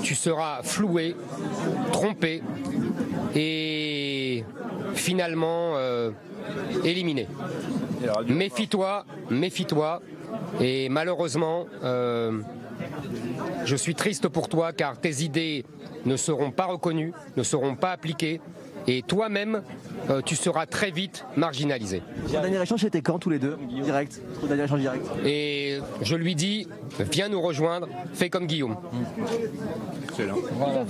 tu seras floué, trompé et finalement éliminé. Méfie-toi, méfie-toi. Et malheureusement, je suis triste pour toi car tes idées ne seront pas reconnues, ne seront pas appliquées. Et toi-même, tu seras très vite marginalisé. Votre dernier échange, c'était quand tous les deux? Direct. Votre dernier échange direct. Et je lui dis, viens nous rejoindre, fais comme Guillaume. Excellent. Voilà.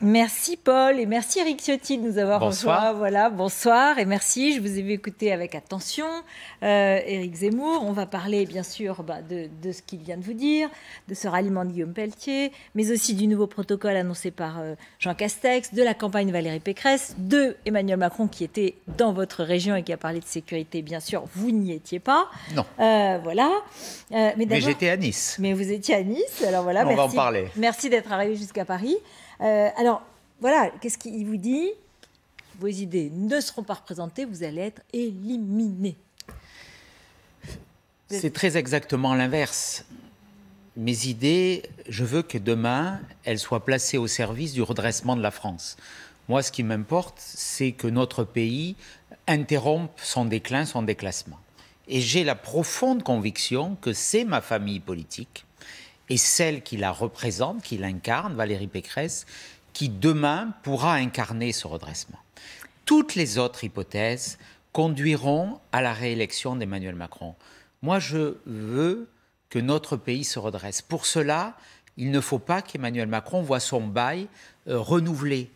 Merci Paul et merci Éric Ciotti de nous avoir rejoints. Voilà, bonsoir et merci. Je vous ai vu écouter avec attention Éric Zemmour. On va parler bien sûr de ce qu'il vient de vous dire, de ce ralliement de Guillaume Pelletier, mais aussi du nouveau protocole annoncé par Jean Castex, de la campagne Valérie Pécresse, de Emmanuel Macron qui était dans votre région et qui a parlé de sécurité. Bien sûr, vous n'y étiez pas. Non. Voilà. Mais j'étais à Nice. Mais vous étiez à Nice. Alors voilà, on va en parler. Merci d'être arrivé jusqu'à Paris. Alors, voilà, qu'est-ce qu'il vous dit? Vos idées ne seront pas représentées, vous allez être éliminés. C'est très exactement l'inverse. Mes idées, je veux que demain, elles soient placées au service du redressement de la France. Moi, ce qui m'importe, c'est que notre pays interrompe son déclin, son déclassement. Et j'ai la profonde conviction que c'est ma famille politique et celle qui la représente, qui l'incarne, Valérie Pécresse, qui demain pourra incarner ce redressement. Toutes les autres hypothèses conduiront à la réélection d'Emmanuel Macron. Moi, je veux que notre pays se redresse. Pour cela, il ne faut pas qu'Emmanuel Macron voie son bail renouvelé.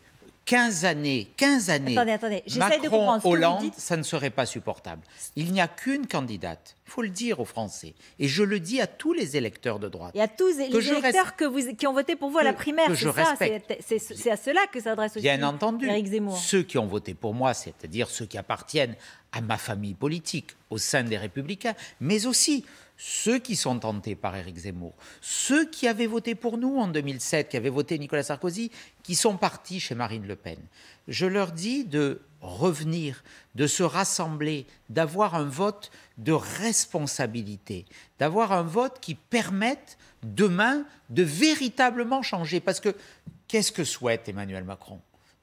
15 années, attendez. J'essaie de comprendre. Hollande, ça ne serait pas supportable. Il n'y a qu'une candidate, il faut le dire aux Français. Et je le dis à tous les électeurs de droite. Et à tous les électeurs qui ont voté pour vous à la primaire, c'est à cela que s'adresse aussi Bien entendu, Éric Zemmour. Ceux qui ont voté pour moi, c'est-à-dire ceux qui appartiennent à ma famille politique, au sein des Républicains, mais aussi ceux qui sont tentés par Éric Zemmour, ceux qui avaient voté pour nous en 2007, qui avaient voté Nicolas Sarkozy, qui sont partis chez Marine Le Pen. Je leur dis de revenir, de se rassembler, d'avoir un vote de responsabilité, d'avoir un vote qui permette demain de véritablement changer. Parce que qu'est-ce que souhaite Emmanuel Macron?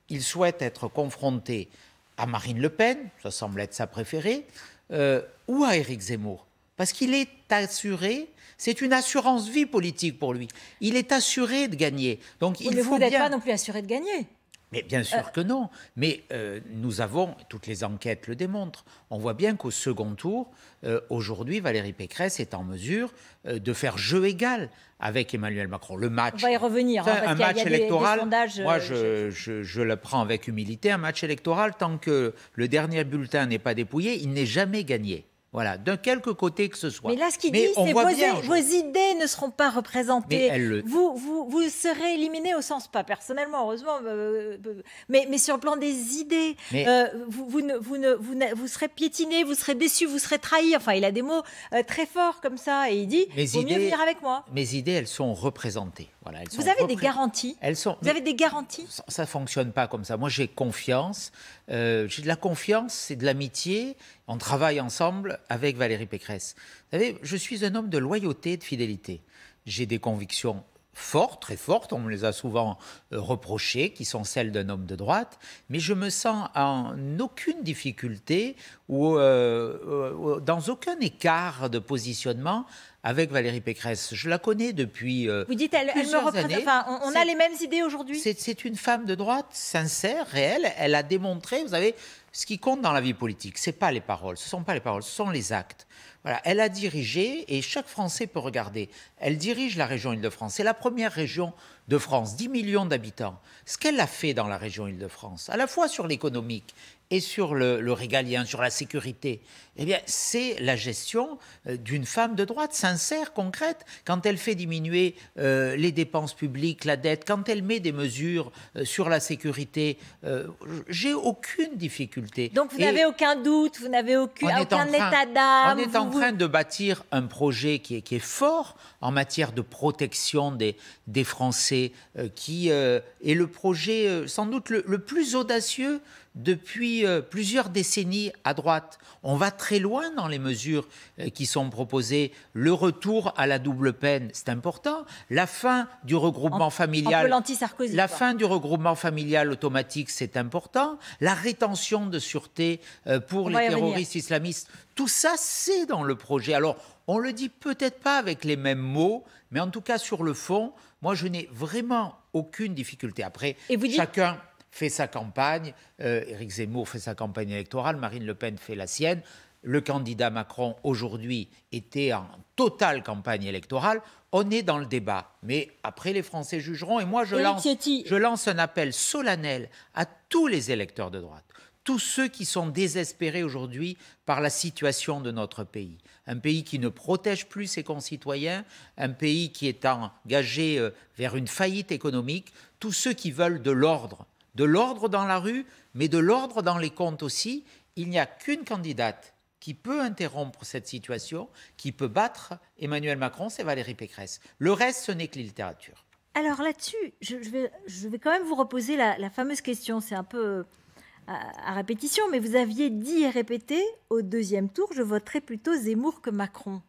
Il souhaite être confronté à Marine Le Pen, ça semble être sa préférée, ou à Éric Zemmour. Parce qu'il est assuré, c'est une assurance vie politique pour lui. Il est assuré de gagner. Donc il faut vous n'êtes bien... pas non plus assuré de gagner. Mais bien sûr que non. Mais nous avons, toutes les enquêtes le démontrent, on voit bien qu'au second tour, aujourd'hui, Valérie Pécresse est en mesure de faire jeu égal avec Emmanuel Macron. Le match... On va y revenir. Enfin, parce un match y a électoral, des sondages, moi je le prends avec humilité. Un match électoral, tant que le dernier bulletin n'est pas dépouillé, il n'est jamais gagné. Voilà, d'un quelque côté que ce soit. Mais là, ce qu'il dit, c'est vos idées ne seront pas représentées. Vous serez éliminé au sens, pas personnellement, heureusement, mais sur le plan des idées. Vous serez piétiné, vous serez déçu, vous serez trahi. Enfin, il a des mots très forts comme ça. Et il dit, il vaut mieux venir avec moi. Mes idées, elles sont représentées. Voilà, vous avez des garanties? Vous avez des garanties? Ça ne fonctionne pas comme ça. Moi, j'ai confiance. J'ai de la confiance, c'est de l'amitié. On travaille ensemble avec Valérie Pécresse. Vous savez, je suis un homme de loyauté et de fidélité. J'ai des convictions fortes, très fortes, on me les a souvent reprochées, qui sont celles d'un homme de droite, mais je me sens en aucune difficulté ou dans aucun écart de positionnement avec Valérie Pécresse. Je la connais depuis Vous dites, elle me représente. Enfin, on a les mêmes idées aujourd'hui. C'est une femme de droite sincère, réelle. Elle a démontré, vous savez, ce qui compte dans la vie politique, ce n'est pas les paroles, ce ne sont pas les paroles, ce sont les actes. Voilà, elle a dirigé, et chaque Français peut regarder, elle dirige la région Île-de-France. C'est la première région de France, 10 millions d'habitants. Ce qu'elle a fait dans la région Île-de-France, à la fois sur l'économique et sur le régalien, sur la sécurité, eh bien, c'est la gestion d'une femme de droite sincère, concrète. Quand elle fait diminuer les dépenses publiques, la dette, quand elle met des mesures sur la sécurité, j'ai aucune difficulté. Donc vous n'avez aucun doute, vous n'avez aucun état d'âme. On est en train de bâtir un projet qui est fort en matière de protection des Français, qui est le projet sans doute le plus audacieux depuis depuis plusieurs décennies à droite. On va très loin dans les mesures qui sont proposées. Le retour à la double peine, c'est important. La fin du regroupement familial. Un peu l'anti-Sarkozy. La fin du regroupement familial automatique, c'est important. La rétention de sûreté pour les terroristes islamistes. Tout ça, c'est dans le projet. Alors, on le dit peut-être pas avec les mêmes mots, mais en tout cas, sur le fond, moi, je n'ai vraiment aucune difficulté. Après, chacun fait sa campagne. Éric Zemmour fait sa campagne électorale, Marine Le Pen fait la sienne. Le candidat Macron, aujourd'hui, était en totale campagne électorale. On est dans le débat. Mais après, les Français jugeront. Et moi, je lance un appel solennel à tous les électeurs de droite. Tous ceux qui sont désespérés aujourd'hui par la situation de notre pays. Un pays qui ne protège plus ses concitoyens, un pays qui est engagé vers une faillite économique. Tous ceux qui veulent de l'ordre dans la rue, mais de l'ordre dans les comptes aussi. Il n'y a qu'une candidate qui peut interrompre cette situation, qui peut battre Emmanuel Macron, c'est Valérie Pécresse. Le reste, ce n'est que littérature. Alors là-dessus, je vais quand même vous reposer la fameuse question. C'est un peu à répétition, mais vous aviez dit et répété, au deuxième tour, je voterai plutôt Zemmour que Macron.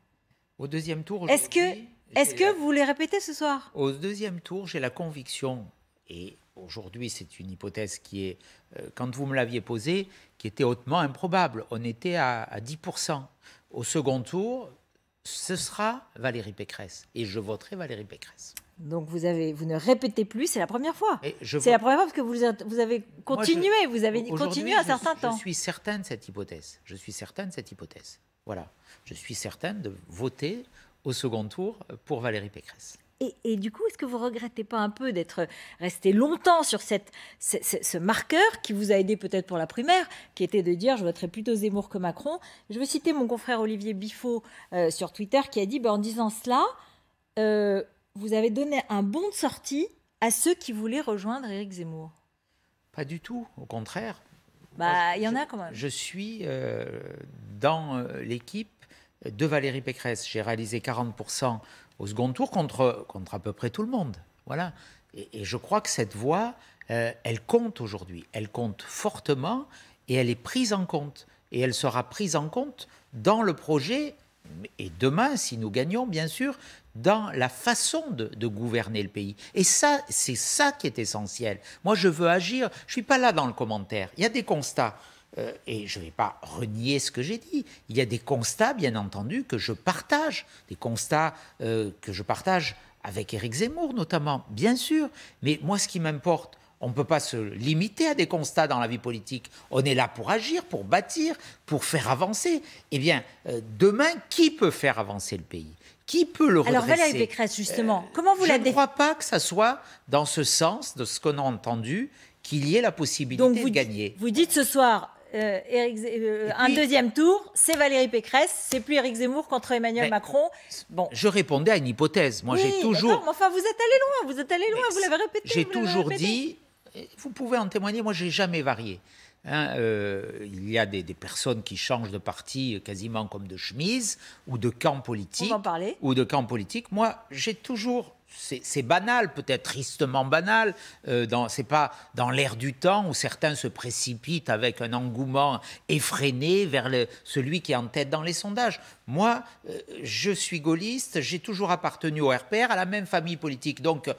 Au deuxième tour, est-ce que vous les répétez ce soir? Au deuxième tour, j'ai la conviction, et aujourd'hui c'est une hypothèse qui est, quand vous me l'aviez posée, qui était hautement improbable. On était à 10%. Au second tour, ce sera Valérie Pécresse, et je voterai Valérie Pécresse. Donc vous ne répétez plus, c'est la première fois. C'est la première fois parce que vous avez continué, vous avez continué un certain temps. Je suis certain de cette hypothèse. Je suis certain de cette hypothèse. Voilà. Je suis certain de voter au second tour pour Valérie Pécresse. Et du coup, est-ce que vous ne regrettez pas un peu d'être resté longtemps sur ce marqueur qui vous a aidé peut-être pour la primaire, qui était de dire je voterai plutôt Zemmour que Macron? Je veux citer mon confrère Olivier Biffaut sur Twitter qui a dit en disant cela, vous avez donné un bon de sortie à ceux qui voulaient rejoindre Éric Zemmour. Pas du tout, au contraire. Il y en a quand même. Je suis dans l'équipe de Valérie Pécresse. J'ai réalisé 40% au second tour contre à peu près tout le monde. Voilà. Et je crois que cette voix, elle compte aujourd'hui. Elle compte fortement et elle est prise en compte. Et elle sera prise en compte dans le projet, et demain, si nous gagnons, bien sûr, dans la façon de gouverner le pays. Et ça, c'est ça qui est essentiel. Moi, je veux agir. Je ne suis pas là dans le commentaire. Il y a des constats. Et je ne vais pas renier ce que j'ai dit. Il y a des constats, bien entendu, que je partage. Des constats que je partage avec Éric Zemmour, notamment, bien sûr. Mais moi, ce qui m'importe, on ne peut pas se limiter à des constats dans la vie politique. On est là pour agir, pour bâtir, pour faire avancer. Eh bien, demain, qui peut faire avancer le pays ? Qui peut le redresser? Alors Valérie Pécresse, justement, comment vous la Je ne crois pas que ça soit dans ce sens, de ce qu'on a entendu, qu'il y ait la possibilité de gagner. Vous dites ce soir, un deuxième tour, c'est Valérie Pécresse, c'est plus Éric Zemmour contre Emmanuel Macron. Bon. Je répondais à une hypothèse. Moi, j'ai toujours. Mais enfin, vous êtes allé loin, vous l'avez répété. J'ai toujours dit, vous pouvez en témoigner, moi, j'ai jamais varié. Il y a des personnes qui changent de parti quasiment comme de chemise ou de camp politique. On en parlait. Ou de camp politique. Moi, j'ai toujours... C'est banal, peut-être tristement banal. C'est pas dans l'air du temps où certains se précipitent avec un engouement effréné vers celui qui est en tête dans les sondages. Moi, je suis gaulliste, j'ai toujours appartenu au RPR, à la même famille politique. Donc,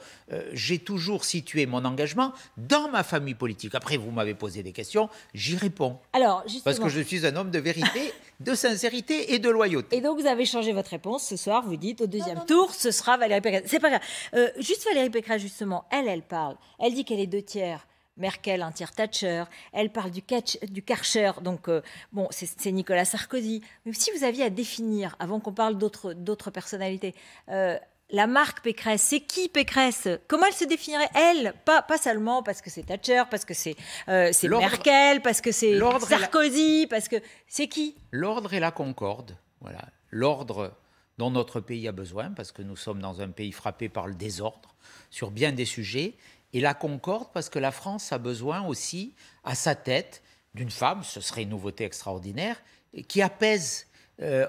j'ai toujours situé mon engagement dans ma famille politique. Après, vous m'avez posé des questions, j'y réponds. Alors, justement... Parce que je suis un homme de vérité, de sincérité et de loyauté. Et donc, vous avez changé votre réponse ce soir. Vous dites, au deuxième tour, ce sera Valérie Pécresse. C'est pas grave. Juste Valérie Pécresse, justement, elle parle. Elle dit qu'elle est 2 tiers. Merkel, un tiers Thatcher. Elle parle du Karcher, donc bon, c'est Nicolas Sarkozy. Mais si vous aviez à définir, avant qu'on parle d'autres personnalités, la marque Pécresse, c'est qui Pécresse? Comment elle se définirait? Elle, pas seulement parce que c'est Thatcher, parce que c'est Merkel, parce que c'est Sarkozy, parce que c'est qui? L'ordre et la concorde, voilà. L'ordre dont notre pays a besoin, parce que nous sommes dans un pays frappé par le désordre sur bien des sujets, et la concorde parce que la France a besoin aussi, à sa tête, d'une femme, ce serait une nouveauté extraordinaire, qui apaise.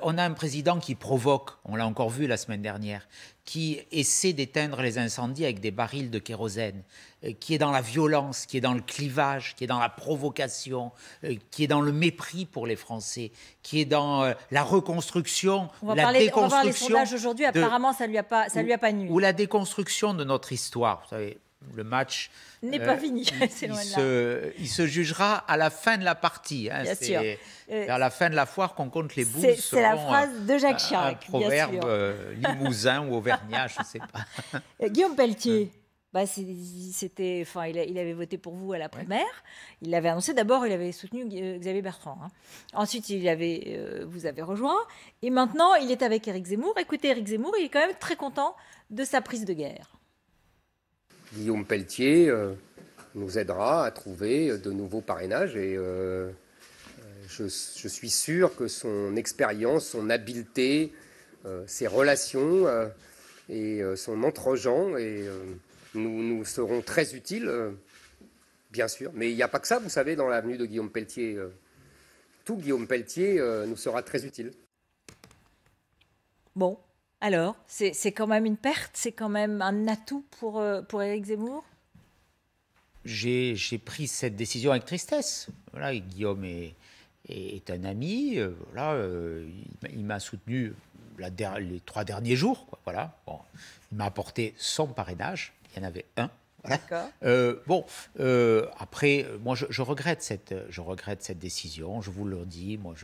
On a un président qui provoque, on l'a encore vu la semaine dernière, qui essaie d'éteindre les incendies avec des barils de kérosène, qui est dans la violence, qui est dans le clivage, qui est dans la provocation, qui est dans le mépris pour les Français, qui est dans la reconstruction, la déconstruction. On va voir les sondages aujourd'hui, apparemment ça lui a pas nui. Ou la déconstruction de notre histoire. Vous savez, le match n'est pas fini, c'est loin de là. Il se jugera à la fin de la partie. Hein. Bien sûr. À la fin de la foire qu'on compte les boules. C'est la phrase de Jacques Chirac. Un proverbe limousin ou auvergnat, je ne sais pas. Guillaume Pelletier, il avait voté pour vous à la primaire. Il l'avait annoncé. D'abord, il avait soutenu Xavier Bertrand. Hein. Ensuite, vous avez rejoint. Et maintenant, il est avec Éric Zemmour. Écoutez, Éric Zemmour, il est quand même très content de sa prise de guerre. Guillaume Pelletier nous aidera à trouver de nouveaux parrainages et je suis sûr que son expérience, son habileté, ses relations et son entre-gens nous seront très utiles, bien sûr. Mais il n'y a pas que ça, vous savez, dans l'avenue de Guillaume Pelletier. Tout Guillaume Pelletier nous sera très utile. Bon. Alors, c'est quand même une perte, c'est quand même un atout pour Éric Zemmour? J'ai pris cette décision avec tristesse. Voilà, Guillaume est un ami. Il m'a soutenu les 3 derniers jours. Quoi, voilà. Bon, il m'a apporté son parrainage. Il y en avait un. Voilà. Après, moi, je regrette cette décision. Je vous le dis. Moi,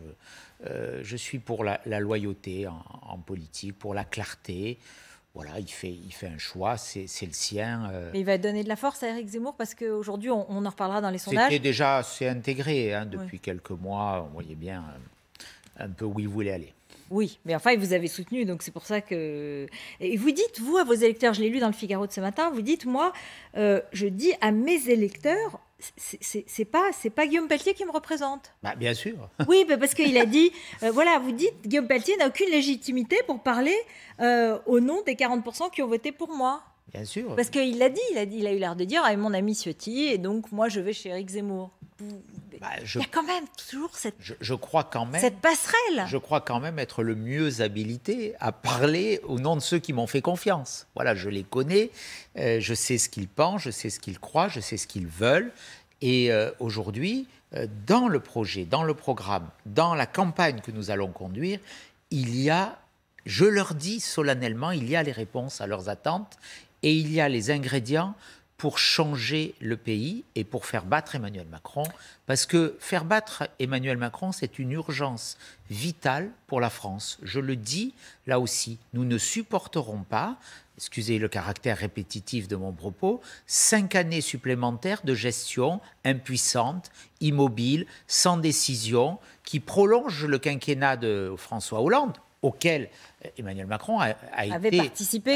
je suis pour la loyauté en politique, pour la clarté. Voilà, il fait un choix, c'est le sien. Mais il va donner de la force à Éric Zemmour parce qu'aujourd'hui, on en reparlera dans les sondages. C'était déjà assez intégré depuis quelques mois. On voyait bien un peu où il voulait aller. Oui, mais enfin, il vous avait soutenu, donc c'est pour ça que... Et vous dites, vous, à vos électeurs, je l'ai lu dans le Figaro de ce matin, vous dites, moi, je dis à mes électeurs, c'est pas Guillaume Pelletier qui me représente. Bah, bien sûr. Oui, parce qu'il a dit, voilà, vous dites, Guillaume Pelletier n'a aucune légitimité pour parler au nom des 40% qui ont voté pour moi. Bien sûr. Parce qu'il l'a dit, il a eu l'air de dire, mon ami Ciotti, et donc moi je vais chez Éric Zemmour. Il y a quand même toujours cette passerelle. Je crois quand même être le mieux habilité à parler au nom de ceux qui m'ont fait confiance. Voilà, je les connais, je sais ce qu'ils pensent, je sais ce qu'ils croient, je sais ce qu'ils veulent. Et aujourd'hui, dans le projet, dans le programme, dans la campagne que nous allons conduire, il y a, je leur dis solennellement, il y a les réponses à leurs attentes et il y a les ingrédients pour changer le pays et pour faire battre Emmanuel Macron. Parce que faire battre Emmanuel Macron, c'est une urgence vitale pour la France. Je le dis là aussi, nous ne supporterons pas, excusez le caractère répétitif de mon propos, 5 années supplémentaires de gestion impuissante, immobile, sans décision, qui prolonge le quinquennat de François Hollande, auquel Emmanuel Macron a participé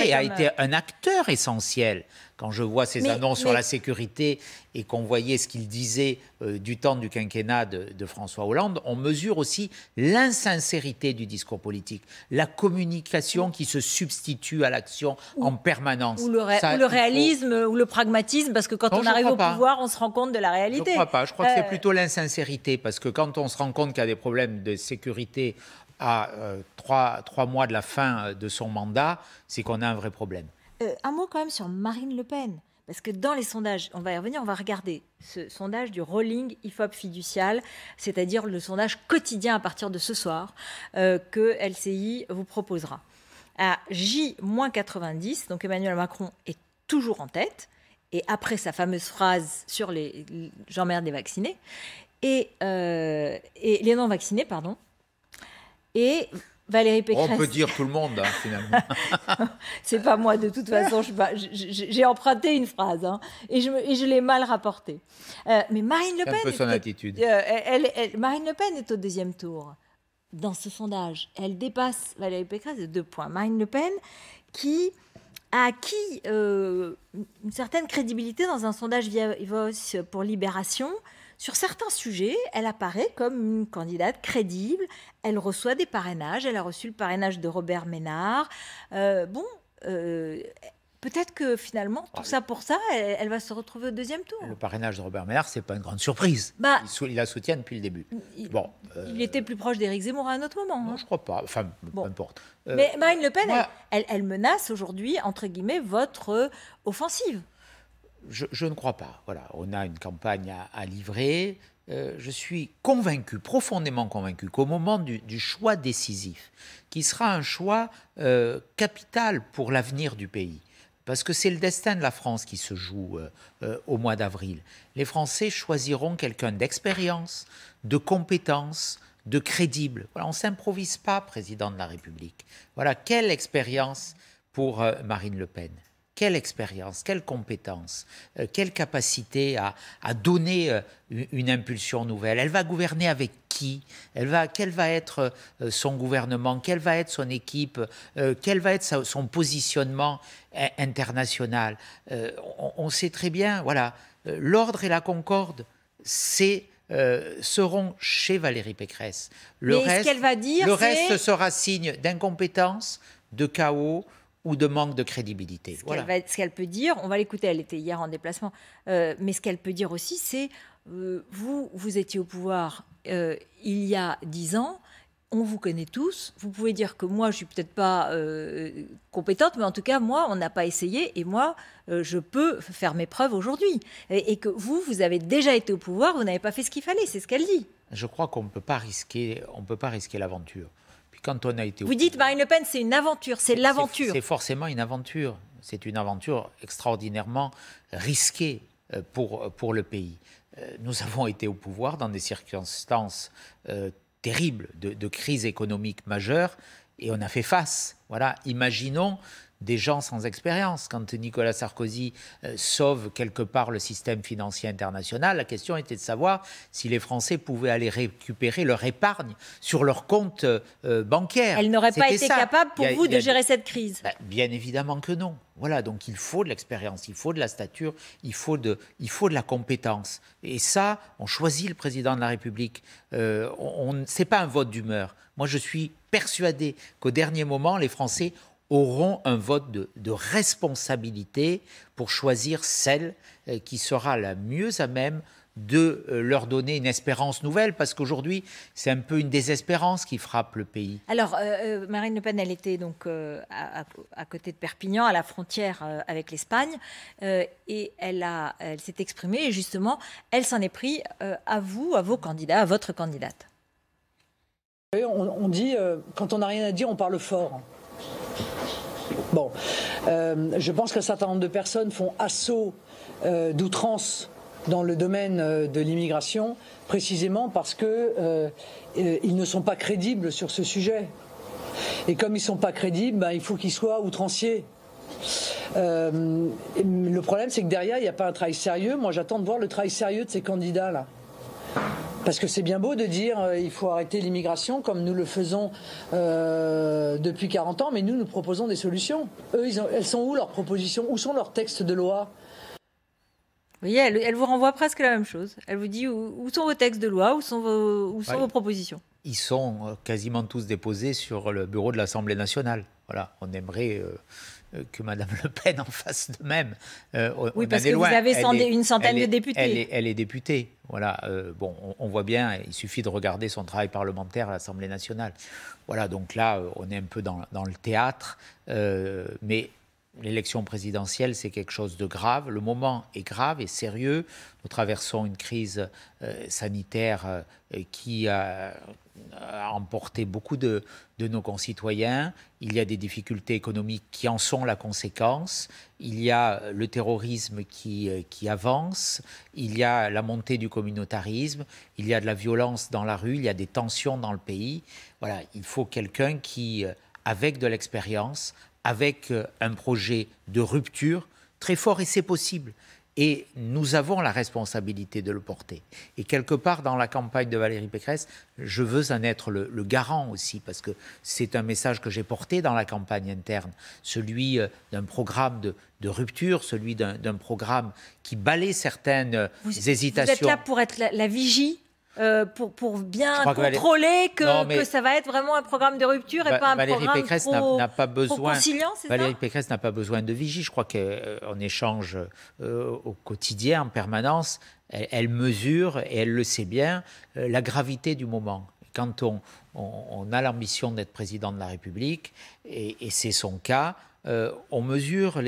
et a été un acteur essentiel. Quand je vois ses annonces sur la sécurité et qu'on voyait ce qu'il disait du temps du quinquennat de François Hollande, on mesure aussi l'insincérité du discours politique, la communication qui se substitue à l'action en permanence. Ou le réalisme, ou le pragmatisme, parce que quand on arrive au pouvoir, on se rend compte de la réalité. Je ne crois pas. Je crois que c'est plutôt l'insincérité, parce que quand on se rend compte qu'il y a des problèmes de sécurité à 3 mois de la fin de son mandat, c'est qu'on a un vrai problème. Un mot quand même sur Marine Le Pen, parce que dans les sondages, on va y revenir, on va regarder ce sondage du Rolling IFOP fiducial, c'est-à-dire le sondage quotidien à partir de ce soir que LCI vous proposera. À J-90, donc Emmanuel Macron est toujours en tête, et après sa fameuse phrase sur les j'emmerde les vaccinés, et les non-vaccinés, pardon, et Valérie Pécresse... On peut dire tout le monde, hein, finalement. C'est pas moi, de toute façon. J'ai emprunté une phrase et je l'ai mal rapportée. Mais Marine Le Pen... C'est un peu son attitude. Marine Le Pen est au 2e tour. Dans ce sondage, elle dépasse Valérie Pécresse de 2 points. Marine Le Pen qui a acquis une certaine crédibilité dans un sondage Voice pour Libération. Sur certains sujets, elle apparaît comme une candidate crédible. Elle reçoit des parrainages. Elle a reçu le parrainage de Robert Ménard. peut-être que finalement, tout ça pour ça, elle va se retrouver au deuxième tour. Le parrainage de Robert Ménard, ce n'est pas une grande surprise. Il la soutient depuis le début. Il était plus proche d'Éric Zemmour à un autre moment. Non, je ne crois pas. Enfin, peu importe. Mais Marine Le Pen, elle menace aujourd'hui, entre guillemets, votre offensive. Je ne crois pas. Voilà, on a une campagne à livrer. Je suis convaincu, profondément convaincu, qu'au moment du choix décisif, qui sera un choix capital pour l'avenir du pays, parce que c'est le destin de la France qui se joue au mois d'avril, les Français choisiront quelqu'un d'expérience, de compétence, de crédible. Voilà, on ne s'improvise pas président de la République. Voilà, quelle expérience pour Marine Le Pen. Quelle expérience, quelle compétence, quelle capacité à donner une impulsion nouvelle. Elle va gouverner avec qui? Quel va être son gouvernement? Quelle va être son équipe? Quel va être son positionnement international? On sait très bien, voilà, l'ordre et la concorde, seront chez Valérie Pécresse. Le reste sera signe d'incompétence, de chaos, ou de manque de crédibilité. Ce qu'elle peut dire, on va l'écouter, elle était hier en déplacement, mais ce qu'elle peut dire aussi, c'est vous étiez au pouvoir il y a 10 ans, on vous connaît tous, vous pouvez dire que moi, je suis peut-être pas compétente, mais en tout cas, moi, on n'a pas essayé, et moi, je peux faire mes preuves aujourd'hui. Et que vous avez déjà été au pouvoir, vous n'avez pas fait ce qu'il fallait, c'est ce qu'elle dit. Je crois qu'on ne peut pas risquer l'aventure. Quand on a été Vous dites Marine Le Pen, c'est une aventure, c'est l'aventure. C'est forcément une aventure. C'est une aventure extraordinairement risquée pour le pays. Nous avons été au pouvoir dans des circonstances terribles de crise économique majeure et on a fait face. Voilà, imaginons des gens sans expérience. Quand Nicolas Sarkozy sauve quelque part le système financier international, la question était de savoir si les Français pouvaient aller récupérer leur épargne sur leur compte bancaire. Elle n'aurait pas été capable pour vous de gérer cette crise? Bien évidemment que non. Voilà, donc il faut de l'expérience, il faut de la stature, il faut de la compétence. Et ça, on choisit le président de la République. C'est pas un vote d'humeur. Moi, je suis persuadé qu'au dernier moment, les Français auront un vote de responsabilité pour choisir celle qui sera la mieux à même de leur donner une espérance nouvelle, parce qu'aujourd'hui, c'est un peu une désespérance qui frappe le pays. Alors, Marine Le Pen, elle était donc à côté de Perpignan, à la frontière avec l'Espagne, et elle s'est exprimée, et justement, elle s'en est pris à vous, à vos candidats, à votre candidate. On dit, quand on n'a rien à dire, on parle fort. Bon, je pense qu'un certain nombre de personnes font assaut d'outrance dans le domaine de l'immigration, précisément parce qu'ils ne sont pas crédibles sur ce sujet. Et comme ils ne sont pas crédibles, il faut qu'ils soient outranciers. Le problème, c'est que derrière, il n'y a pas un travail sérieux. Moi, j'attends de voir le travail sérieux de ces candidats-là. Parce que c'est bien beau de dire il faut arrêter l'immigration comme nous le faisons depuis 40 ans, mais nous proposons des solutions. Eux, elles sont où leurs propositions? Où sont leurs textes de loi? Vous voyez, elle vous renvoie presque la même chose. Elle vous dit où sont vos textes de loi, où sont vos propositions? Ils sont quasiment tous déposés sur le bureau de l'Assemblée nationale. Voilà, on aimerait que Mme Le Pen en fasse de même. Oui, parce que vous avez une centaine de députés. Elle est députée. Voilà, on voit bien, il suffit de regarder son travail parlementaire à l'Assemblée nationale. Voilà, donc là, on est un peu dans le théâtre, mais l'élection présidentielle, c'est quelque chose de grave. Le moment est grave et sérieux. Nous traversons une crise sanitaire qui a emporté beaucoup de nos concitoyens. Il y a des difficultés économiques qui en sont la conséquence. Il y a le terrorisme qui avance. Il y a la montée du communautarisme. Il y a de la violence dans la rue. Il y a des tensions dans le pays. Voilà, il faut quelqu'un qui, avec de l'expérience, avec un projet de rupture très fort, et c'est possible. Et nous avons la responsabilité de le porter. Et quelque part, dans la campagne de Valérie Pécresse, je veux en être le garant aussi, parce que c'est un message que j'ai porté dans la campagne interne, celui d'un programme de rupture, celui d'un programme qui balaie certaines hésitations. Vous êtes là pour être la vigie pour bien contrôler que ça va être vraiment un programme de rupture et pas un programme trop conciliant, c'est ça ? Valérie Pécresse n'a pas besoin de vigie. Je crois qu'on échange au quotidien, en permanence. Elle mesure, et elle le sait bien, la gravité du moment. Quand on a l'ambition d'être président de la République, et c'est son cas, on mesure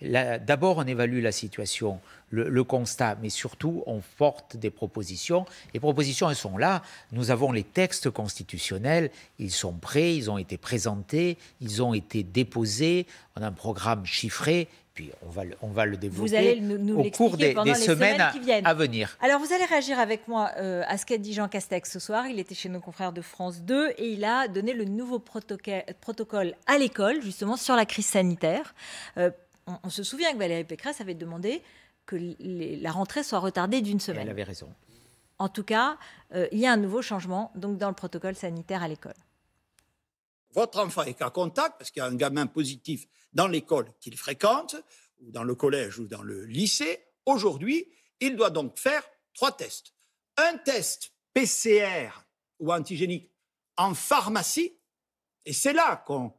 d'abord on évalue la situation, le constat, mais surtout on porte des propositions. Les propositions, elles sont là. Nous avons les textes constitutionnels, ils sont prêts, ils ont été présentés, ils ont été déposés. On a un programme chiffré. Puis on va le développer. Vous allez nous au cours des semaines qui viennent. À venir. Alors vous allez réagir avec moi à ce qu'a dit Jean Castex ce soir. Il était chez nos confrères de France 2 et il a donné le nouveau protocole à l'école, justement sur la crise sanitaire. On se souvient que Valérie Pécresse avait demandé que la rentrée soit retardée d'une semaine. Elle avait raison. En tout cas, il y a un nouveau changement donc, dans le protocole sanitaire à l'école. Votre enfant est cas contact, parce qu'il y a un gamin positif dans l'école qu'il fréquente, ou dans le collège ou dans le lycée. Aujourd'hui, il doit donc faire 3 tests. Un test PCR ou antigénique en pharmacie, et c'est là qu'on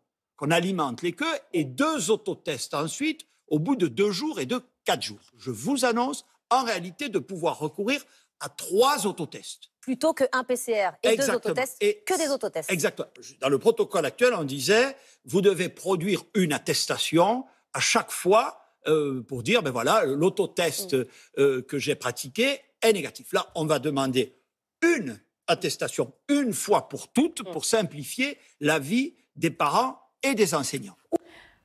alimente les queues, et 2 autotests ensuite, au bout de 2 jours et de 4 jours. Je vous annonce, en réalité, de pouvoir recourir à 3 autotests. Plutôt qu'un PCR et Exactement. 2 autotests, que des autotests. Exactement. Dans le protocole actuel, on disait, vous devez produire une attestation à chaque fois pour dire, ben voilà, l'autotest que j'ai pratiqué est négatif. Là, on va demander une attestation, une fois pour toutes, pour simplifier la vie des parents et des enseignants.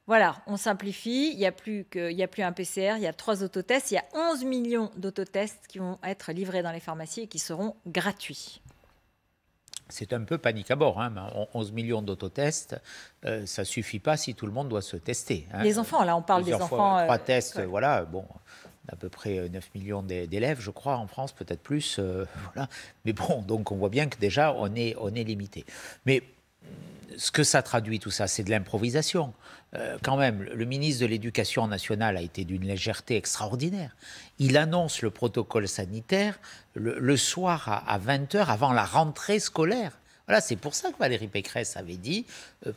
Voilà, on simplifie, il n'y a plus un PCR, il y a 3 autotests, il y a 11 millions d'autotests qui vont être livrés dans les pharmacies et qui seront gratuits. C'est un peu panique à bord, hein. 11 millions d'autotests, ça ne suffit pas si tout le monde doit se tester. Hein. Les enfants, là on parle des enfants... 3 tests, voilà, bon, à peu près 9 millions d'élèves, je crois, en France, peut-être plus, voilà. Mais bon, donc on voit bien que déjà on est limité. Mais ce que ça traduit tout ça, c'est de l'improvisation. Quand même, le ministre de l'Éducation nationale a été d'une légèreté extraordinaire. Il annonce le protocole sanitaire le soir à 20h avant la rentrée scolaire. Voilà, c'est pour ça que Valérie Pécresse avait dit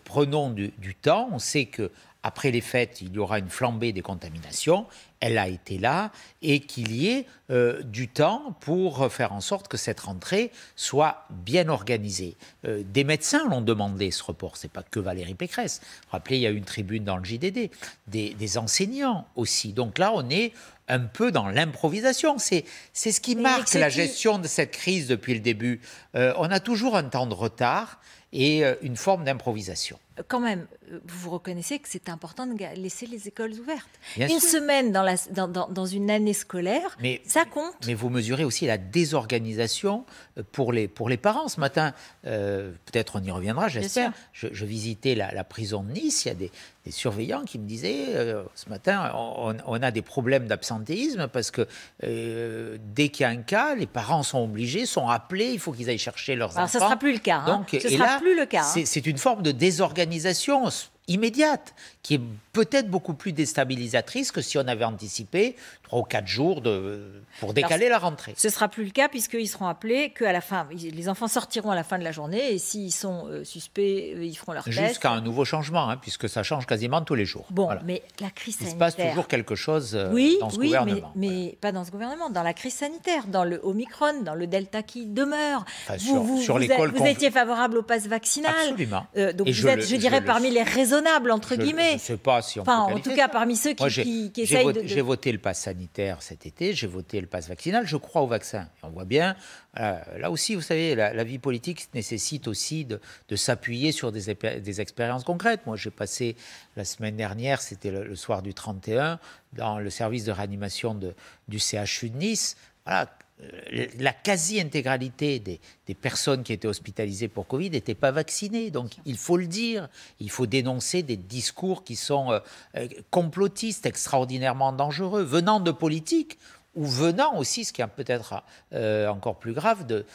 prenons du temps. On sait qu'après les fêtes, il y aura une flambée des contaminations. Elle a été là et qu'il y ait du temps pour faire en sorte que cette rentrée soit bien organisée. Des médecins l'ont demandé, ce report. Ce n'est pas que Valérie Pécresse. Rappelez, il y a eu une tribune dans le JDD. Des enseignants aussi. Donc là, on est un peu dans l'improvisation. C'est ce qui marque la gestion de cette crise depuis le début. On a toujours un temps de retard et une forme d'improvisation. Quand même, vous reconnaissez que c'est important de laisser les écoles ouvertes. Bien une sûr. Semaine dans une année scolaire, ça compte. Mais vous mesurez aussi la désorganisation pour les parents. Ce matin, peut-être on y reviendra, j'espère, je visitais la prison de Nice. Il y a des surveillants qui me disaient, ce matin, on a des problèmes d'absentéisme parce que dès qu'il y a un cas, les parents sont obligés, sont appelés, il faut qu'ils aillent chercher leurs enfants. Alors ça ne sera plus le cas. Donc, ce ne sera plus le cas. C'est une forme de désorganisation immédiate, qui est peut-être beaucoup plus déstabilisatrice que si on avait anticipé 3 ou 4 jours pour décaler la rentrée. Ce ne sera plus le cas puisqu'ils seront appelés qu'à la fin. Les enfants sortiront à la fin de la journée et s'ils sont suspects, ils feront leur test. Jusqu'à un nouveau changement, hein, puisque ça change quasiment tous les jours. Bon, voilà. Mais la crise sanitaire... Il se passe toujours quelque chose dans ce gouvernement. Mais pas dans ce gouvernement, dans la crise sanitaire, dans le Omicron, dans le Delta qui demeure. Enfin, sur l'école... Vous étiez favorable au pass vaccinal. Absolument. Donc vous êtes, je dirais, parmi les raisonnables, entre guillemets. Je ne sais pas si on enfin, peut en tout cas, parmi ceux qui essayent de... J'ai voté le pass sanitaire cet été, j'ai voté le pass vaccinal, je crois au vaccin. Et on voit bien, là aussi, vous savez, la vie politique nécessite aussi de s'appuyer sur des expériences concrètes. Moi, j'ai passé la semaine dernière, c'était le soir du 31, dans le service de réanimation du CHU de Nice. Voilà. La quasi-intégralité des personnes qui étaient hospitalisées pour Covid n'étaient pas vaccinées. Donc, il faut le dire. Il faut dénoncer des discours qui sont complotistes, extraordinairement dangereux, venant de politiques ou venant aussi, ce qui est peut-être encore plus grave, de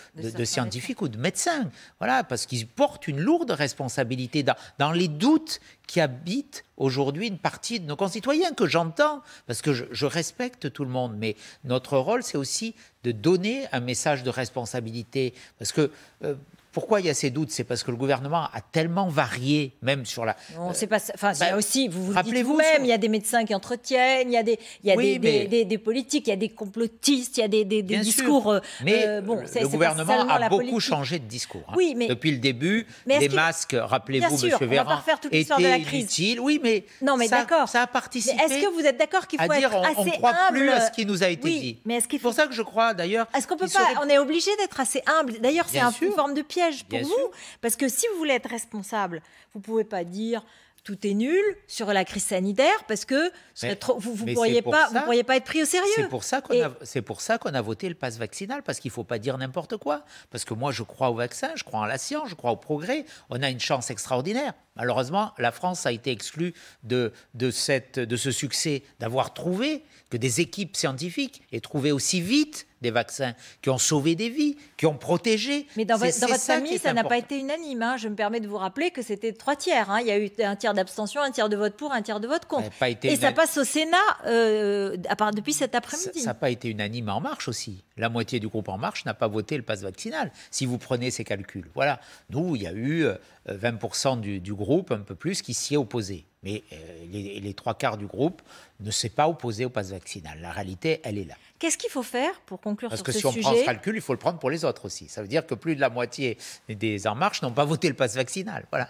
scientifiques ou de médecins. Voilà, parce qu'ils portent une lourde responsabilité dans les doutes qui habitent aujourd'hui une partie de nos concitoyens, que j'entends, parce que je respecte tout le monde, mais notre rôle, c'est aussi de donner un message de responsabilité, parce que... pourquoi il y a ces doutes? C'est parce que le gouvernement a tellement varié, même sur la... On sait pas. Enfin, il y a aussi, vous dites vous-même, il y a des médecins qui entretiennent, il y a des politiques, il y a des complotistes, il y a des discours. Mais le gouvernement a beaucoup changé de discours. Hein. Oui, mais depuis le début, les masques, rappelez-vous, M. Véran, étaient inutiles. Oui, mais, ça a participé. Mais est-ce que vous êtes d'accord qu'il faut être assez humble? On ne croit plus à ce qui nous a été dit. Mais c'est pour ça que je crois, d'ailleurs... Est-ce qu'on peut pas... On est obligé d'être assez humble. D'ailleurs, c'est une forme de piège pour vous, parce que si vous voulez être responsable, vous ne pouvez pas dire tout est nul sur la crise sanitaire, parce que vous ne pourriez pas être pris au sérieux. C'est pour ça qu'on a voté le pass vaccinal, parce qu'il ne faut pas dire n'importe quoi. Parce que moi, je crois au vaccin, je crois en la science, je crois au progrès. On a une chance extraordinaire. Malheureusement, la France a été exclue de ce succès, d'avoir trouvé que des équipes scientifiques aient trouvé aussi vite des vaccins qui ont sauvé des vies, qui ont protégé. Mais dans votre famille, ça n'a pas été unanime. Hein. Je me permets de vous rappeler que c'était 3 tiers. Hein. Il y a eu un tiers d'abstention, un tiers de vote pour, un tiers de vote contre. Et ça passe au Sénat depuis cet après-midi. Ça n'a pas été unanime En Marche aussi. La moitié du groupe En Marche n'a pas voté le pass vaccinal, si vous prenez ces calculs. Voilà. Nous, il y a eu 20% du groupe, un peu plus, qui s'y est opposé. Mais les 3/4 du groupe ne s'est pas opposé au pass vaccinal. La réalité, elle est là. Qu'est-ce qu'il faut faire pour conclure sur ce sujet? Parce que si on prend ce calcul, il faut le prendre pour les autres aussi. Ça veut dire que plus de la moitié des En Marche n'ont pas voté le pass vaccinal. Voilà.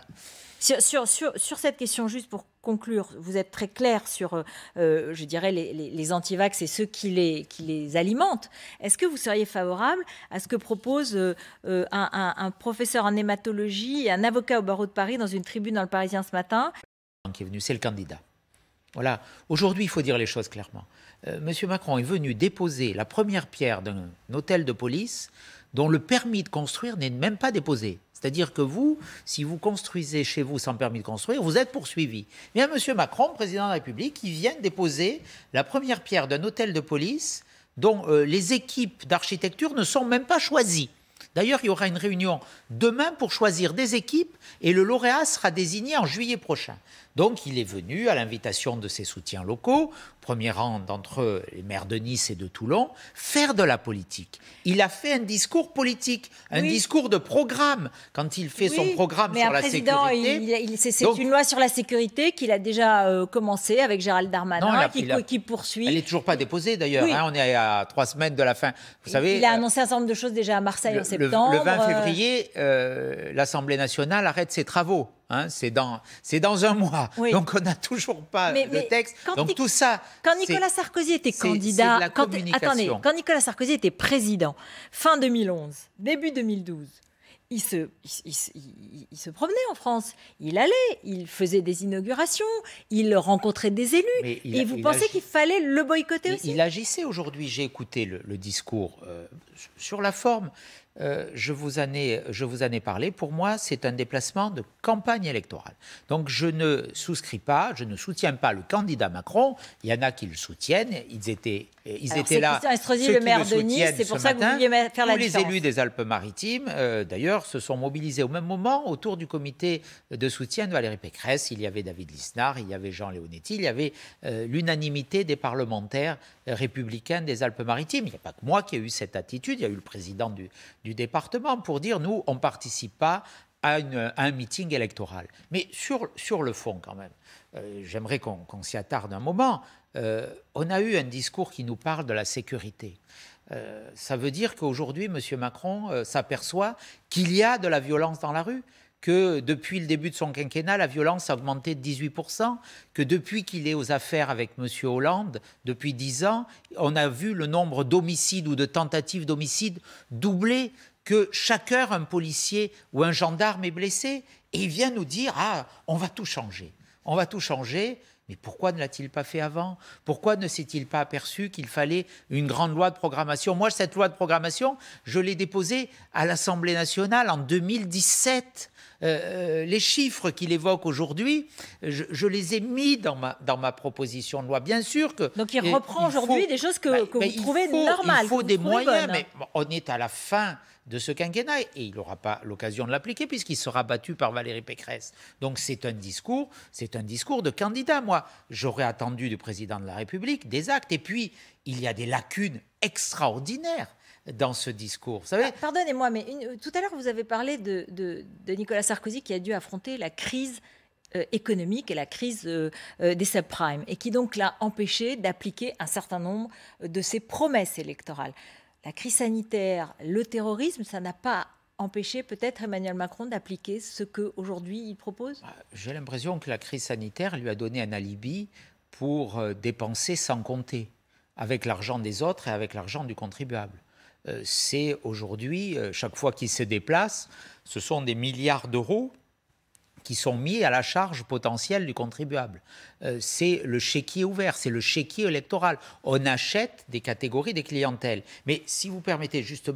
Sur cette question, juste pour conclure, vous êtes très clair sur, je dirais, les antivax et ceux qui les alimentent. Est-ce que vous seriez favorable à ce que propose un professeur en hématologie et un avocat au barreau de Paris dans une tribune dans Le Parisien ce matin? Qui est venu, c'est le candidat. Voilà. Aujourd'hui, il faut dire les choses clairement. Monsieur Macron est venu déposer la première pierre d'un hôtel de police dont le permis de construire n'est même pas déposé. C'est-à-dire que vous, si vous construisez chez vous sans permis de construire, vous êtes poursuivi. Bien, monsieur Macron, président de la République, il vient de déposer la première pierre d'un hôtel de police dont les équipes d'architecture ne sont même pas choisies. D'ailleurs, il y aura une réunion demain pour choisir des équipes et le lauréat sera désigné en juillet prochain. Donc, il est venu à l'invitation de ses soutiens locaux, au premier rang d'entre eux, les maires de Nice et de Toulon, faire de la politique. Il a fait un discours politique, un discours de programme, quand il fait son programme sur la sécurité. C'est une loi sur la sécurité qu'il a déjà commencé avec Gérald Darmanin, qui poursuit. Elle n'est toujours pas déposée d'ailleurs, hein, on est à 3 semaines de la fin. Vous savez, il a annoncé un certain nombre de choses déjà à Marseille en septembre. Le 20 février, l'Assemblée nationale arrête ses travaux. Hein, c'est dans un mois. Oui. Donc, on n'a toujours pas de texte. Donc, tout ça... Quand Nicolas Sarkozy était candidat... Quand Nicolas Sarkozy était président, fin 2011, début 2012, il se promenait en France. Il allait, il faisait des inaugurations, il rencontrait des élus. Et vous pensez qu'il fallait le boycotter aussi? Il agissait aujourd'hui. J'ai écouté le discours sur la forme. Je vous en ai parlé. Pour moi, c'est un déplacement de campagne électorale. Donc, je ne soutiens pas le candidat Macron. Il y en a qui le soutiennent. Ils étaient là. Christian Estrosi, le maire de Nice, c'est pour ça que vous vouliez faire la différence. Tous les élus des Alpes-Maritimes, d'ailleurs, se sont mobilisés au même moment autour du comité de soutien de Valérie Pécresse. Il y avait David Lisnard, il y avait Jean Leonetti, il y avait l'unanimité des parlementaires républicains des Alpes-Maritimes. Il n'y a pas que moi qui ai eu cette attitude. Il y a eu le président du département pour dire, nous, on ne participe pas à un meeting électoral. Mais sur le fond, quand même, j'aimerais qu'on s'y attarde un moment. On a eu un discours qui nous parle de la sécurité. Ça veut dire qu'aujourd'hui, M. Macron s'aperçoit qu'il y a de la violence dans la rue, que depuis le début de son quinquennat, la violence a augmenté de 18%, que depuis qu'il est aux affaires avec M. Hollande, depuis 10 ans, on a vu le nombre d'homicides ou de tentatives d'homicide doubler, que chaque heure, un policier ou un gendarme est blessé. Et il vient nous dire, on va tout changer. On va tout changer. Mais pourquoi ne l'a-t-il pas fait avant? Pourquoi ne s'est-il pas aperçu qu'il fallait une grande loi de programmation? Moi, cette loi de programmation, je l'ai déposée à l'Assemblée nationale en 2017. Les chiffres qu'il évoque aujourd'hui, je les ai mis dans ma proposition de loi. Bien sûr que... Donc il reprend aujourd'hui des choses que vous trouvez normales. Il faut des moyens, mais on est à la fin de ce quinquennat et il n'aura pas l'occasion de l'appliquer puisqu'il sera battu par Valérie Pécresse. Donc c'est un discours de candidat. Moi, j'aurais attendu du président de la République des actes. Et puis, il y a des lacunes extraordinaires dans ce discours. Vous savez, pardonnez-moi, mais tout à l'heure, vous avez parlé de Nicolas Sarkozy qui a dû affronter la crise économique et la crise des subprimes et qui donc l'a empêché d'appliquer un certain nombre de ses promesses électorales. La crise sanitaire, le terrorisme, ça n'a pas empêché peut-être Emmanuel Macron d'appliquer ce qu'aujourd'hui il propose? J'ai l'impression que la crise sanitaire lui a donné un alibi pour dépenser sans compter, avec l'argent des autres et avec l'argent du contribuable. C'est aujourd'hui, chaque fois qu'il se déplace, ce sont des milliards d'euros qui sont mis à la charge potentielle du contribuable. C'est le chéquier ouvert, c'est le chéquier électoral. On achète des catégories, des clientèles. Mais si vous permettez juste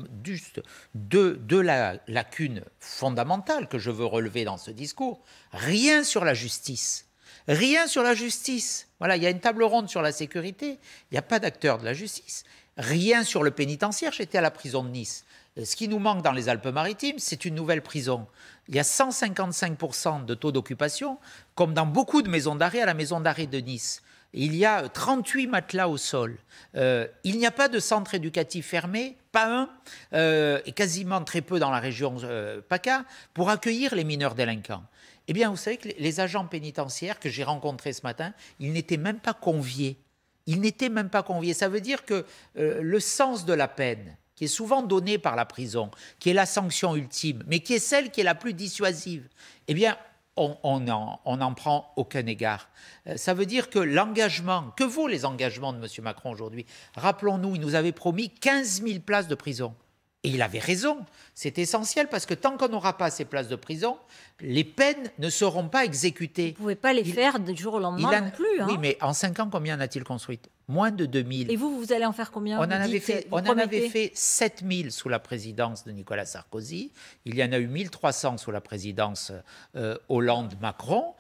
deux lacunes fondamentales que je veux relever dans ce discours, rien sur la justice. Rien sur la justice. Voilà, il y a une table ronde sur la sécurité, il n'y a pas d'acteur de la justice. Rien sur le pénitentiaire, j'étais à la prison de Nice. Ce qui nous manque dans les Alpes-Maritimes, c'est une nouvelle prison. Il y a 155% de taux d'occupation, comme dans beaucoup de maisons d'arrêt à la maison d'arrêt de Nice. Il y a 38 matelas au sol. Il n'y a pas de centre éducatif fermé, pas un, et quasiment très peu dans la région PACA, pour accueillir les mineurs délinquants. Eh bien, vous savez que les agents pénitentiaires que j'ai rencontrés ce matin, ils n'étaient même pas conviés. Ils n'étaient même pas conviés. Ça veut dire que le sens de la peine, qui est souvent donnée par la prison, qui est la sanction ultime, mais qui est celle qui est la plus dissuasive, eh bien, on n'en prend aucun égard. Ça veut dire que l'engagement, que vaut les engagements de M. Macron aujourd'hui? Rappelons-nous, il nous avait promis 15 000 places de prison. Et il avait raison, c'est essentiel parce que tant qu'on n'aura pas ces places de prison, les peines ne seront pas exécutées. Vous ne pouvez pas les faire du jour au lendemain non plus. Oui, mais en 5 ans, combien en a-t-il construit? Moins de 2000. Et vous allez en faire combien? On en avait fait 7000 sous la présidence de Nicolas Sarkozy. Il y en a eu 1300 sous la présidence Hollande-Macron.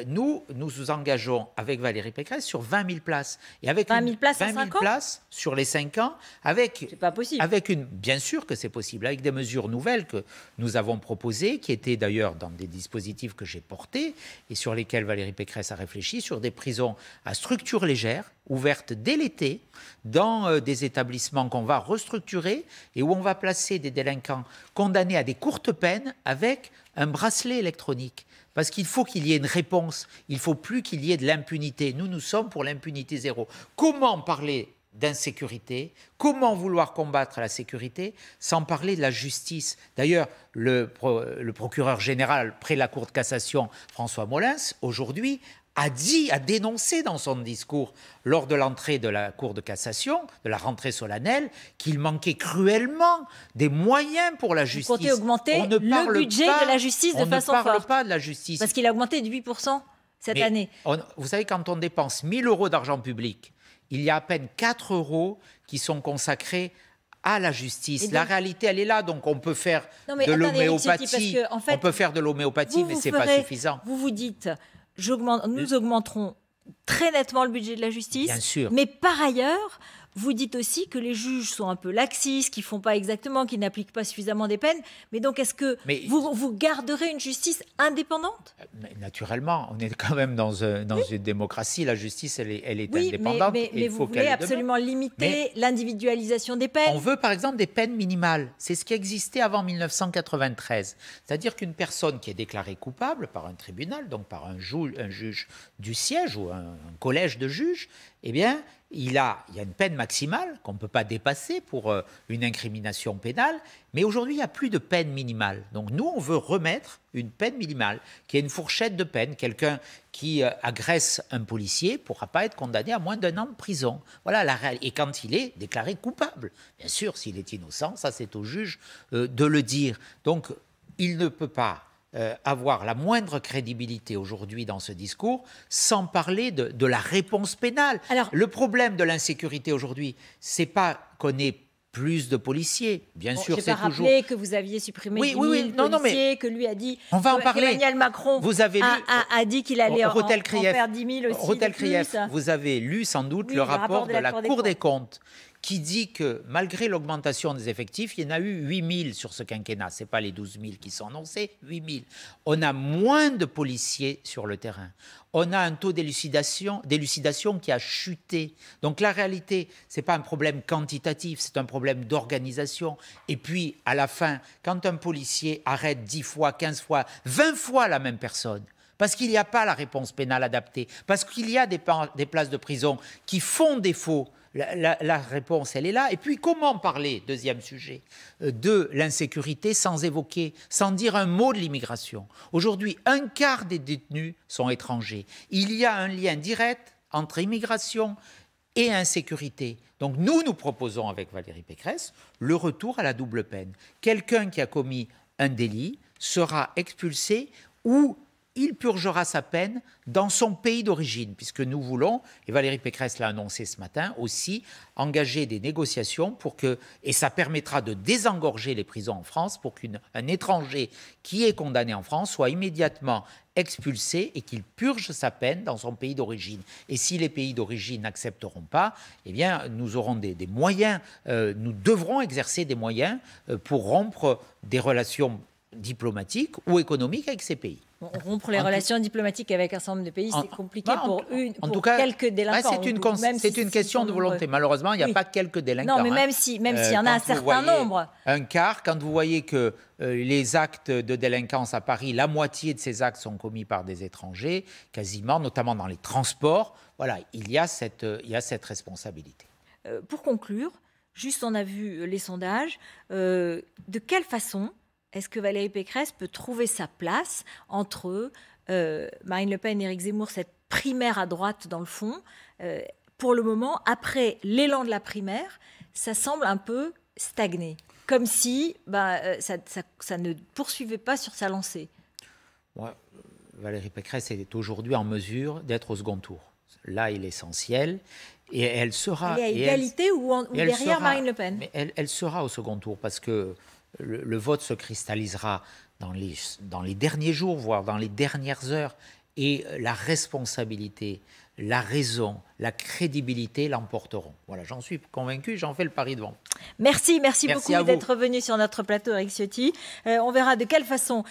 Nous nous engageons avec Valérie Pécresse sur 20 000 places. Et avec 20 000 places 20 000 places sur les 5 ans. C'est pas possible. Bien sûr que c'est possible, avec des mesures nouvelles que nous avons proposées, qui étaient d'ailleurs dans des dispositifs que j'ai portés et sur lesquels Valérie Pécresse a réfléchi, sur des prisons à structure légère, ouvertes dès l'été, dans des établissements qu'on va restructurer et où on va placer des délinquants condamnés à des courtes peines avec un bracelet électronique. Parce qu'il faut qu'il y ait une réponse, il ne faut plus qu'il y ait de l'impunité. Nous sommes pour l'impunité zéro. Comment parler d'insécurité, comment vouloir combattre la sécurité sans parler de la justice? D'ailleurs, le procureur général près la Cour de cassation, François Molins, aujourd'hui, a dénoncé dans son discours lors de l'entrée de la Cour de cassation, de la rentrée solennelle, qu'il manquait cruellement des moyens pour la justice. Vous comptez augmenter le budget de la justice de façon forte. On ne parle pas de la justice. Parce qu'il a augmenté de 8% cette année. Vous savez, quand on dépense 1 000 euros d'argent public, il y a à peine 4 euros qui sont consacrés à la justice. Donc, la réalité, elle est là. Donc, on peut faire de l'homéopathie. On peut faire de l'homéopathie, mais ce n'est pas suffisant. Vous vous dites, nous augmenterons très nettement le budget de la justice. Bien sûr. Mais par ailleurs, vous dites aussi que les juges sont un peu laxistes, qu'ils ne font pas exactement, qu'ils n'appliquent pas suffisamment des peines. Mais donc, est-ce que vous garderez une justice indépendante? Naturellement, on est quand même dans une démocratie. La justice, elle est indépendante. Mais vous voulez absolument limiter l'individualisation des peines. On veut, par exemple, des peines minimales. C'est ce qui existait avant 1993. C'est-à-dire qu'une personne qui est déclarée coupable par un tribunal, donc par un juge du siège ou un collège de juges, eh bien, il y a une peine maximale qu'on ne peut pas dépasser pour une incrimination pénale, mais aujourd'hui, il n'y a plus de peine minimale. Donc nous, on veut remettre une peine minimale, qui est une fourchette de peine. Quelqu'un qui agresse un policier ne pourra pas être condamné à moins d'1 an de prison. Voilà la réalité. Et quand il est déclaré coupable, bien sûr, s'il est innocent, ça c'est au juge de le dire. Donc, il ne peut pas avoir la moindre crédibilité aujourd'hui dans ce discours sans parler de la réponse pénale. Alors, le problème de l'insécurité aujourd'hui, c'est pas qu'on ait plus de policiers. Bien sûr, c'est toujours... Je vais pas rappeler que vous aviez supprimé 10 000 policiers, que lui a dit... On va en parler. Emmanuel Macron a dit qu'il allait en faire 10 000 aussi de plus. Vous avez lu sans doute le rapport de la Cour des comptes qui dit que malgré l'augmentation des effectifs, il y en a eu 8 000 sur ce quinquennat. Ce n'est pas les 12 000 qui sont annoncés, 8 000. On a moins de policiers sur le terrain. On a un taux d'élucidation qui a chuté. Donc la réalité, ce n'est pas un problème quantitatif, c'est un problème d'organisation. Et puis, à la fin, quand un policier arrête 10 fois, 15 fois, 20 fois la même personne, parce qu'il n'y a pas la réponse pénale adaptée, parce qu'il y a des places de prison qui font défaut, la réponse, elle est là. Et puis, comment parler, deuxième sujet, de l'insécurité sans évoquer, sans dire un mot de l'immigration? Aujourd'hui, un quart des détenus sont étrangers. Il y a un lien direct entre immigration et insécurité. Donc, nous proposons avec Valérie Pécresse le retour à la double peine. Quelqu'un qui a commis un délit sera expulsé ou il purgera sa peine dans son pays d'origine, puisque nous voulons, et Valérie Pécresse l'a annoncé ce matin, aussi engager des négociations pour que, et ça permettra de désengorger les prisons en France, pour qu'un étranger qui est condamné en France soit immédiatement expulsé et qu'il purge sa peine dans son pays d'origine. Et si les pays d'origine n'accepteront pas, eh bien, nous aurons des moyens, nous devrons exercer des moyens pour rompre des relations diplomatiques ou économiques avec ces pays. Rompre les relations diplomatiques avec un certain nombre de pays, c'est compliqué pour quelques délinquants. C'est une question de volonté. Malheureusement, il n'y a pas quelques délinquants. Non, mais même s'il y en a un certain nombre. Un quart, quand vous voyez que les actes de délinquance à Paris, la moitié de ces actes sont commis par des étrangers, quasiment, notamment dans les transports, voilà, il y a cette responsabilité. Pour conclure, juste on a vu les sondages, de quelle façon est-ce que Valérie Pécresse peut trouver sa place entre Marine Le Pen et Éric Zemmour, cette primaire à droite dans le fond? Pour le moment, après l'élan de la primaire, ça semble un peu stagner, comme si ça ne poursuivait pas sur sa lancée. Ouais, Valérie Pécresse est aujourd'hui en mesure d'être au second tour. Là est l'essentiel. Et elle sera... Elle est à égalité ou derrière Marine Le Pen? Mais elle sera au second tour parce que le vote se cristallisera dans les derniers jours, voire dans les dernières heures. Et la responsabilité, la raison, la crédibilité l'emporteront. Voilà, j'en suis convaincu, j'en fais le pari devant. Merci beaucoup d'être venu sur notre plateau, Éric Ciotti. On verra de quelle façon...